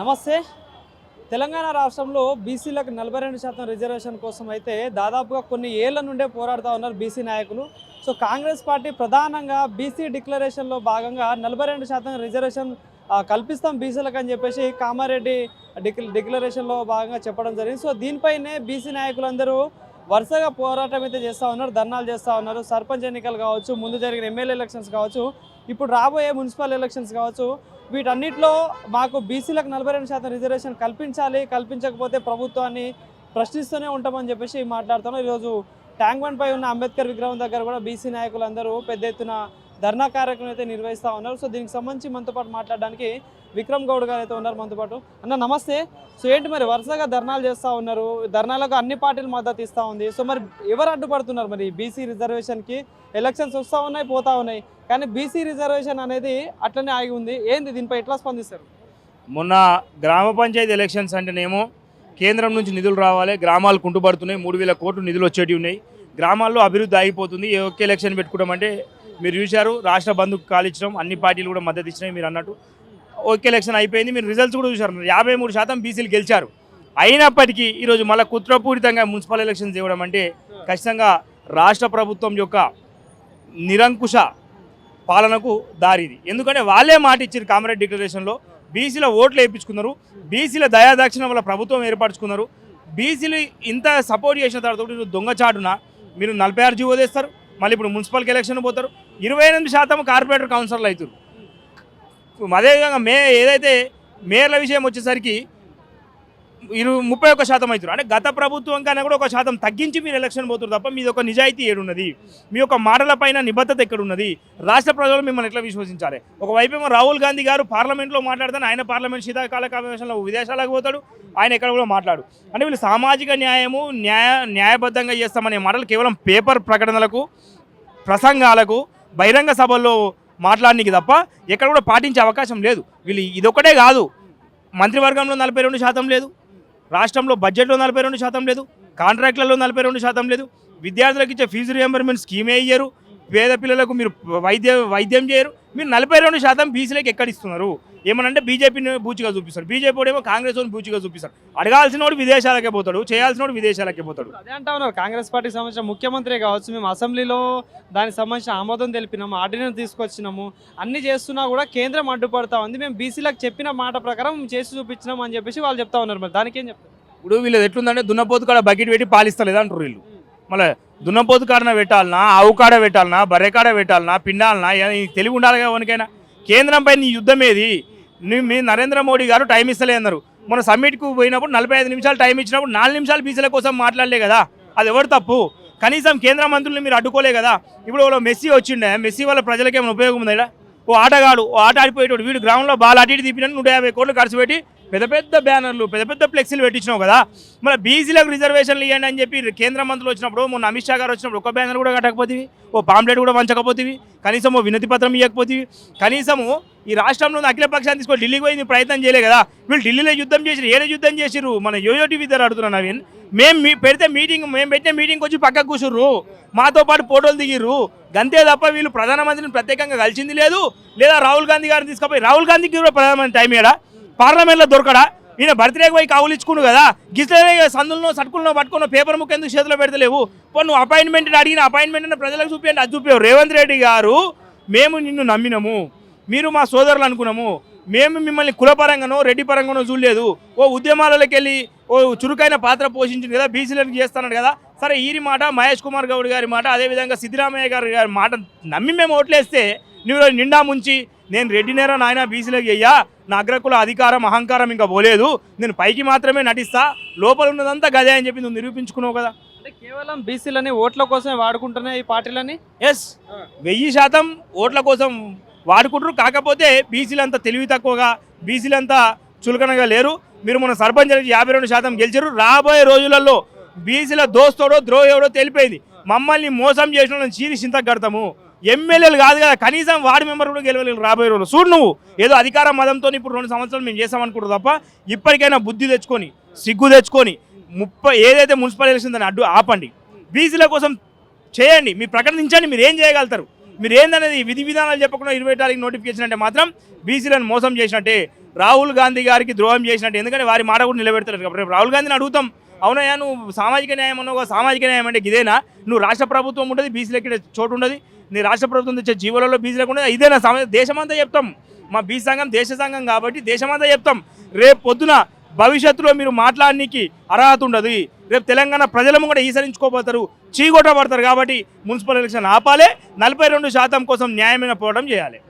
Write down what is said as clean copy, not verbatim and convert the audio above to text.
నమస్తే. తెలంగాణ రాష్ట్రంలో బీసీలకు 42% రిజర్వేషన్ కోసం అయితే దాదాపుగా కొన్ని ఏళ్ల నుండే పోరాడుతూ ఉన్నారు బీసీ నాయకులు. సో కాంగ్రెస్ పార్టీ ప్రధానంగా బీసీ డిక్లరేషన్లో భాగంగా 42% రిజర్వేషన్ కల్పిస్తాం బీసీలకు అని చెప్పేసి కామారెడ్డి డిక్లరేషన్లో భాగంగా చెప్పడం జరిగింది. సో దీనిపైనే బీసీ నాయకులందరూ వరుసగా పోరాటం అయితే చేస్తూ ఉన్నారు, ధర్నాలు చేస్తూ ఉన్నారు. సర్పంచ్ ఎన్నికలు కావచ్చు, ముందు జరిగిన ఎమ్మెల్యే ఎలక్షన్స్ కావచ్చు, ఇప్పుడు రాబోయే మున్సిపల్ ఎలక్షన్స్ కావచ్చు, వీటన్నిటిలో మాకు బీసీలకు 42% రిజర్వేషన్ కల్పించాలి, కల్పించకపోతే ప్రభుత్వాన్ని ప్రశ్నిస్తూనే ఉంటామని చెప్పేసి మాట్లాడుతున్నాం. ఈరోజు ట్యాంక్ బండ్ పై ఉన్న అంబేద్కర్ విగ్రహం దగ్గర కూడా బీసీ నాయకులందరూ పెద్ద ఎత్తున ధర్నా కార్యక్రమం అయితే నిర్వహిస్తూ ఉన్నారు. సో దీనికి సంబంధించి మనతో పాటు మాట్లాడడానికి విక్రమ్ గౌడ్ గారు అయితే ఉన్నారు మనతో పాటు. అన్న నమస్తే. సో ఏంటి మరి వరుసగా ధర్నాలు చేస్తూ ఉన్నారు, ధర్నాలకు అన్ని పార్టీలు మద్దతు ఇస్తూ ఉంది. సో మరి ఎవరు అడ్డుపడుతున్నారు మరి బీసీ రిజర్వేషన్కి? ఎలక్షన్స్ వస్తూ ఉన్నాయి, పోతూ ఉన్నాయి, కానీ బీసీ రిజర్వేషన్ అనేది అట్లనే ఆగి ఉంది. ఏంది దీనిపై ఎట్లా స్పందిస్తారు? మొన్న గ్రామ పంచాయతీ ఎలక్షన్స్ అంటేనేమో కేంద్రం నుంచి నిధులు రావాలి, గ్రామాలు కుంటుపడుతున్నాయి, 3000 కోట్లు నిధులు వచ్చేటివి ఉన్నాయి, గ్రామాల్లో అభివృద్ధి ఆగిపోతుంది, ఒకే ఎలక్షన్ పెట్టుకోవడం మీరు చూశారు. రాష్ట్ర బంధుకు కాలిచ్చడం, అన్ని పార్టీలు కూడా మద్దతు ఇచ్చినాయి. మీరు అన్నట్టు ఒకే ఎలక్షన్ అయిపోయింది, మీరు రిజల్ట్స్ కూడా చూశారు. 53% బీసీలు గెలిచారు. అయినప్పటికీ ఈరోజు మళ్ళీ కుట్రపూరితంగా మున్సిపల్ ఎలక్షన్స్ చేయడం అంటే ఖచ్చితంగా రాష్ట్ర ప్రభుత్వం యొక్క నిరంకుశ పాలనకు దారిది. ఎందుకంటే వాళ్ళే మాట ఇచ్చారు కామారెడ్డి డిక్లరేషన్లో, బీసీల ఓట్లు వేయించుకున్నారు, బీసీల దయాదాక్షిణ్యం వల్ల ప్రభుత్వం ఏర్పరచుకున్నారు. బీసీలు ఇంత సపోర్ట్ చేసిన తర్వాత దొంగచాటున మీరు 46 జీవో తెస్తారు, మళ్ళీ ఇప్పుడు మున్సిపల్కి ఎలక్షన్ పోతారు. 28% కార్పొరేటర్ కౌన్సిలర్లు అవుతారు. అదేవిధంగా ఏదైతే మేయర్ల విషయం వచ్చేసరికి 31% అవుతారు. అంటే గత ప్రభుత్వం కన్నా కూడా 1% తగ్గించి మీరు ఎలక్షన్ పోతారు తప్ప మీది ఒక నిజాయితీ ఏడున్నది? మీ యొక్క మాటలపైన నిబద్ధత ఎక్కడున్నది? రాష్ట్ర ప్రజలు మిమ్మల్ని ఎట్లా విశ్వసించాలి? ఒకవైపేమో రాహుల్ గాంధీ గారు పార్లమెంట్లో మాట్లాడతాను, ఆయన పార్లమెంట్ శీతాకాల సమావేశంలో విదేశాలకు పోతాడు, ఆయన ఎక్కడ కూడా మాట్లాడు. అంటే వీళ్ళు సామాజిక న్యాయము న్యాయబద్ధంగా చేస్తామనే మాటలు కేవలం పేపర్ ప్రకటనలకు, ప్రసంగాలకు, బహిరంగ సభల్లో మాట్లాడడానికి తప్ప ఎక్కడ కూడా పాటించే అవకాశం లేదు. వీళ్ళు ఇదొక్కటే కాదు, మంత్రివర్గంలో 42% లేదు, రాష్ట్రంలో బడ్జెట్లో 42% లేదు, కాంట్రాక్ట్లలో 42% లేదు, విద్యార్థులకు ఇచ్చే ఫీజు రియంబర్మెంట్ స్కీమే ఇయ్యరు, పేద పిల్లలకు మీరు వైద్యం చేయరు. మీరు 42% బీసీలకు ఎక్కడిస్తున్నారు? ఏమనంటే బీజేపీని బూచిగా చూపిస్తారు, బీజేపీ ఏమో కాంగ్రెస్ వాడిని బూచిగా చూపిస్తారు. అడగాల్సిన వాడు విదేశాలకే పోతాడు, చేయాల్సిన వాడు విదేశాలకే పోతాడు. అదే అంటా ఉన్నారు. కాంగ్రెస్ పార్టీకి సంబంధించిన ముఖ్యమంత్రి కావచ్చు, మేము అసెంబ్లీలో దానికి సంబంధించిన ఆమోదం తెలిపినాము, ఆర్డినెన్స్ తీసుకొచ్చినాము, అన్ని చేస్తున్నా కూడా కేంద్రం అడ్డుపడతా ఉంది, మేము బీసీలకు చెప్పిన మాట ప్రకారం చేసి చూపించినాం అని చెప్పేసి వాళ్ళు చెప్తా ఉన్నారు. మరి దానికి ఏం చెప్తారు? ఇప్పుడు వీళ్ళు ఎట్లుందంటే దున్నపోతు కాడ బకెట్ పెట్టి పాలిస్తలేదు అంటారు వీళ్ళు. మళ్ళీ దున్నపోతు కాడన పెట్టాలన్నా, ఆవు కాడ పెట్టాలన్నా, బర్రె కాడ పెట్టాలన్నా, పిండాలన్నా, తెలివి ఉండాలి కదా ఎవరికైనా. కేంద్రంపై నీ యుద్ధం ఏది? మీ నరేంద్ర మోడీ గారు టైం ఇస్తలే అన్నారు. మన సమ్మిట్కు పోయినప్పుడు 45 నిమిషాలు టైం ఇచ్చినప్పుడు 4 నిమిషాలు బీసీల కోసం మాట్లాడలే కదా, అది ఎవరు తప్పు? కనీసం కేంద్ర మంత్రులు మీరు అడ్డుకోలే కదా. ఇప్పుడు వాళ్ళు మెస్సీ వచ్చిండే, మెస్సీ వల్ల ప్రజలకి ఏమైనా ఉపయోగం ఉందా? ఓ ఆటగాడు, ఓ ఆట ఆడిపోయేటోడు, వీడు గ్రౌండ్లో బాల్ అటు ఇటు తిప్పినట్టు 150 కోట్లు ఖర్చు పెట్టి పెద్ద పెద్ద బ్యానర్లు, పెద్ద పెద్ద ఫ్లెక్సీలు పెట్టించినావు కదా. మరి బీసీలకు రిజర్వేషన్లు ఇవ్వండి అని చెప్పి కేంద్ర మంత్రులు వచ్చినప్పుడు, మొన్న అమిత్ షా గారు వచ్చినప్పుడు ఒక బ్యానర్ కూడా కట్టకపోతేవి, ఓ పాంప్లెట్ కూడా పంచకపోతేవి, కనీసం ఓ వినతి పత్రం ఇవ్వకపోతేవి, కనీసము ఈ రాష్ట్రంలో అఖిల పక్షాన్ని తీసుకొని ఢిల్లీకి పోయి ప్రయత్నం చేయలే కదా. వీళ్ళు ఢిల్లీలో యుద్ధం చేసిరు, ఏడే యుద్ధం చేసిరు? మన యోయో టీవీ దగ్గర అడుగుతున్నా నవీన్, మేము పెట్టిన మీటింగ్ వచ్చి పక్కకు కూర్చుర్రు, మాతో పాటు ఫోటోలు దిగిర్రు, గంతే తప్ప వీళ్ళు ప్రధానమంత్రిని ప్రత్యేకంగా కలిసింది లేదు. లేదా రాహుల్ గాంధీ గారిని తీసుకుపోయి, రాహుల్ గాంధీకి కూడా ప్రధానమంత్రి టైం ఏడా? పార్లమెంట్లో దొరకడా? ఈయన బర్త్డేకి పోయి కావులిచ్చుకును కదా, గిట్లనే సందుల్లో సటుకుల్లో పట్టుకున్న పేపర్ ముక్క ఎందుకు చేతిలో పెడతలేవు? నువ్వు అపాయింట్మెంట్ అడిగిన అపాయింట్మెంట్ ప్రజలకు చూపించండి, అది చూపేవు. రేవంత్ రెడ్డి గారు, మేము నిన్ను నమ్మినాము, మీరు మా సోదరులు అనుకున్నాము, మేము మిమ్మల్ని కులపరంగానో రెడ్డి పరంగానో చూడలేదు. ఓ ఉద్యమాలలోకి వెళ్ళి ఓ చురుకైన పాత్ర పోషించింది కదా, బీసీలకు చేస్తున్నాడు కదా. సరే ఈరి మాట, మహేష్ కుమార్ గౌడ్ గారి మాట, అదేవిధంగా సిద్ధరామయ్య గారి మాట నమ్మి మేము ఓట్లేస్తే నువ్వు నిండా ముంచి నేను రెడ్డినేరా నాయన బీసీలకు అయ్యా, నా అగ్రకుల అధికారం అహంకారం ఇంకా పోలేదు, నేను పైకి మాత్రమే నటిస్తా, లోపల ఉన్నదంతా గదే అని చెప్పి నువ్వు నిరూపించుకున్నావు కదా. అంటే కేవలం బీసీలని ఓట్ల కోసమే వాడుకుంటున్నాయి ఈ పార్టీలని. ఎస్, 1000% ఓట్ల కోసం వాడుకుంటారు. కాకపోతే బీసీలంతా తెలివి తక్కువగా, బీసీలంతా చులకనగా లేరు. మీరు మన సర్పంచ్ 52% గెలిచారు. రాబోయే రోజులలో బీసీల దోస్తోడో ద్రోహోడో తెలిపోయింది. మమ్మల్ని మోసం చేసిన వాళ్ళని చీరి చింతకు కడతాము. ఎమ్మెల్యేలు కాదు కదా, కనీసం వార్డు మెంబర్ కూడా గెలవలేరు రాబోయే రోజులు. చూడు నువ్వు ఏదో అధికార మదంతో ఇప్పుడు 2 సంవత్సరాలు మేము చేసామనుకుంటారు తప్ప, ఇప్పటికైనా బుద్ధి తెచ్చుకొని, సిగ్గు తెచ్చుకొని, ఏదైతే మున్సిపల్ ఎలక్షన్ దాన్ని అడ్డు ఆపండి, బీసీల కోసం చేయండి, మీ ప్రకటించండి, మీరు ఏం చేయగలుగుతారు. మీరు ఏందనేది విధి విధానాలు చెప్పకుండా 20 తారీఖు నోటిఫికేషన్ అంటే మాత్రం బీసీలను మోసం చేసినట్టే. రాహుల్ గాంధీ గారికి ద్రోహం చేసినట్టు. ఎందుకంటే వారి మాట కూడా నిలబెడతారు కాబట్టి రేపు రాహుల్ గాంధీని అడుగుతాం, అవునయ్యా నువ్వు సామాజిక న్యాయం అన్నావు, సామాజిక న్యాయం అంటే ఇదేనా? నువ్వు రాష్ట్ర ప్రభుత్వం ఉంటుంది, బీసీలకి చోటు ఉండదు, నీ రాష్ట్ర ప్రభుత్వం తెచ్చే జీవోలలో బీసీలకు ఉండదు, ఇదేనా దేశమంతా చెప్తాం. మా బీసీ సంఘం దేశ సంఘం కాబట్టి దేశమంతా చెప్తాం. రేపు పొద్దున భవిష్యత్తులో మీరు మాట్లాడడానికి అర్హత ఉండదు. రేపు తెలంగాణ ప్రజలము కూడా ఈసరించుకోబోతారు, చీగొట్టబడతారు. కాబట్టి మున్సిపల్ ఎలక్షన్ ఆపాలే, 42% కోసం న్యాయమైన పోవడం చేయాలి.